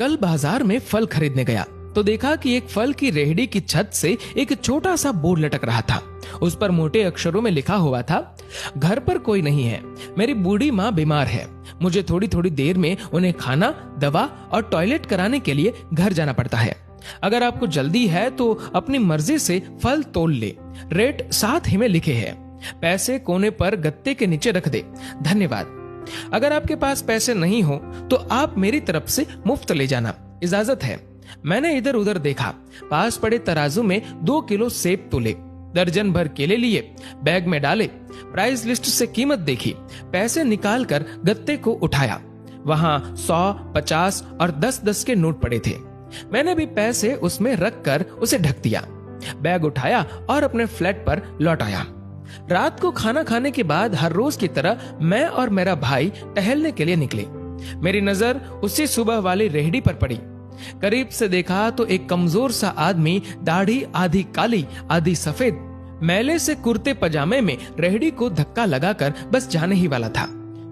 कल बाजार में फल खरीदने गया तो देखा कि एक फल की रेहड़ी की छत से एक छोटा सा बोर्ड लटक रहा था। उस पर मोटे अक्षरों में लिखा हुआ था, घर पर कोई नहीं है, मेरी बूढ़ी माँ बीमार है, मुझे थोड़ी थोड़ी देर में उन्हें खाना, दवा और टॉयलेट कराने के लिए घर जाना पड़ता है। अगर आपको जल्दी है तो अपनी मर्जी से फल तोल ले। रेट साथ ही में लिखे हैं। पैसे कोने पर गत्ते के नीचे रख दे। धन्यवाद। अगर आपके पास पैसे नहीं हो तो आप मेरी तरफ से मुफ्त ले जाना, इजाजत है। मैंने इधर उधर देखा, पास पड़े तराजू में 2 किलो सेब तोले, दर्जन भर केले लिए, बैग में डाले, प्राइस लिस्ट से कीमत देखी, पैसे निकाल कर गत्ते को उठाया। वहां 100, 50 और 10-10 के नोट पड़े थे। मैंने भी पैसे उसमें रख कर उसे ढक दिया, बैग उठाया और अपने फ्लैट पर लौट आया। रात को खाना खाने के बाद हर रोज की तरह मैं और मेरा भाई टहलने के लिए निकले। मेरी नजर उसी सुबह वाली रेहड़ी पर पड़ी। करीब से देखा तो एक कमजोर सा आदमी, दाढ़ी आधी काली आधी सफेद, मैले से कुर्ते पजामे में रेहड़ी को धक्का लगाकर बस जाने ही वाला था।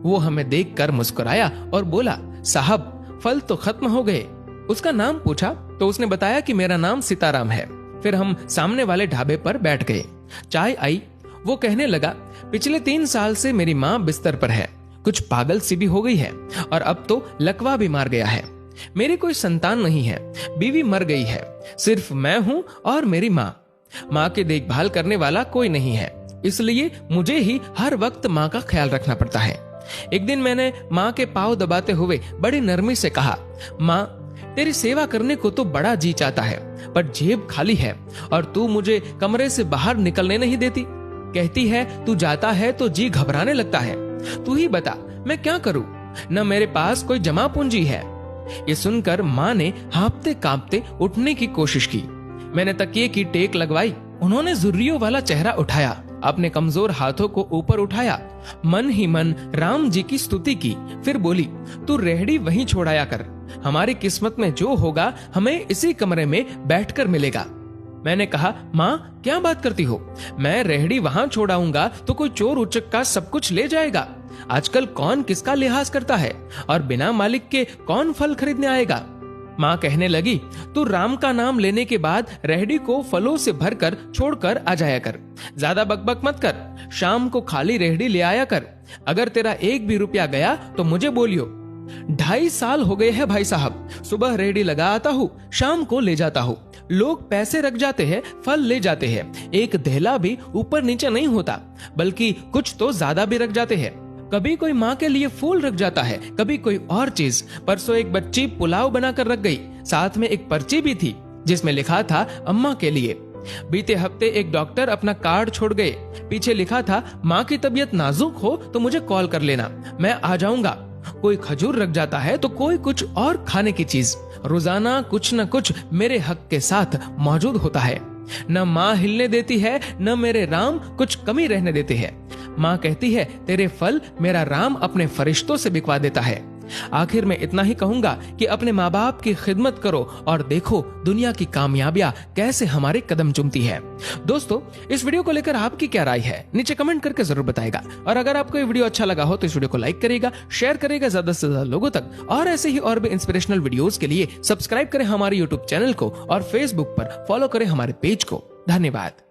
वो हमें देखकर मुस्कुराया और बोला, साहब फल तो खत्म हो गए। उसका नाम पूछा तो उसने बताया कि मेरा नाम सीताराम है। फिर हम सामने वाले ढाबे पर बैठ गए। चाय आई। वो कहने लगा, पिछले 3 साल से मेरी माँ बिस्तर पर है, कुछ पागल सी भी हो गई है और अब तो लकवा भी मार गया है। मेरी कोई संतान नहीं है, बीवी मर गई है, सिर्फ मैं हूँ और मेरी माँ। माँ की देखभाल करने वाला कोई नहीं है, इसलिए मुझे ही हर वक्त माँ का ख्याल रखना पड़ता है। एक दिन मैंने माँ के पाँव दबाते हुए बड़ी नरमी से कहा, माँ तेरी सेवा करने को तो बड़ा जी चाहता है, पर जेब खाली है और तू मुझे कमरे से बाहर निकलने नहीं देती। कहती है तू जाता है तो जी घबराने लगता है। तू ही बता मैं क्या करूं? न मेरे पास कोई जमा पूंजी है। ये सुनकर माँ ने हाँफते कांपते उठने की कोशिश की। मैंने तकिए की टेक लगवाई। उन्होंने जुर्रियों वाला चेहरा उठाया, अपने कमजोर हाथों को ऊपर उठाया, मन ही मन राम जी की स्तुति की। फिर बोली, तू रेहड़ी वहीं छोड़ाया कर, हमारी किस्मत में जो होगा हमें इसी कमरे में बैठकर मिलेगा। मैंने कहा, माँ क्या बात करती हो? मैं रेहड़ी वहां छोड़ाऊंगा तो कोई चोर उचक्का सब कुछ ले जाएगा। आजकल कौन किसका लिहाज करता है और बिना मालिक के कौन फल खरीदने आएगा? माँ कहने लगी, तू राम का नाम लेने के बाद रेहड़ी को फलों से भरकर छोड़कर आ जाया कर। ज्यादा बकबक मत कर, शाम को खाली रेहड़ी ले आया कर। अगर तेरा 1 भी रुपया गया तो मुझे बोलियो। 2.5 साल हो गए हैं भाई साहब, सुबह रेहड़ी लगा आता हूँ, शाम को ले जाता हूँ। लोग पैसे रख जाते हैं, फल ले जाते हैं, एक धेला भी ऊपर नीचे नहीं होता, बल्कि कुछ तो ज्यादा भी रख जाते हैं। कभी कोई माँ के लिए फूल रख जाता है, कभी कोई और चीज। परसों एक बच्ची पुलाव बनाकर रख गई, साथ में एक पर्ची भी थी जिसमें लिखा था अम्मा के लिए। बीते हफ्ते एक डॉक्टर अपना कार्ड छोड़ गए, पीछे लिखा था माँ की तबीयत नाजुक हो तो मुझे कॉल कर लेना, मैं आ जाऊंगा। कोई खजूर रख जाता है तो कोई कुछ और खाने की चीज। रोजाना कुछ न कुछ मेरे हक के साथ मौजूद होता है। न माँ हिलने देती है, न मेरे राम कुछ कमी रहने देते हैं। माँ कहती है तेरे फल मेरा राम अपने फरिश्तों से बिकवा देता है। आखिर में इतना ही कहूंगा कि अपने माँ बाप की खिदमत करो और देखो दुनिया की कामयाबियां कैसे हमारे कदम चूमती है। दोस्तों, इस वीडियो को लेकर आपकी क्या राय है नीचे कमेंट करके जरूर बताएगा। और अगर आपको ये वीडियो अच्छा लगा हो तो इस वीडियो को लाइक करेगा, शेयर करेगा ज्यादा से ज्यादा लोगों तक। और ऐसे ही और भी इंस्पिरेशनल वीडियोस के लिए सब्सक्राइब करें हमारे यूट्यूब चैनल को और फेसबुक पर फॉलो करें हमारे पेज को। धन्यवाद।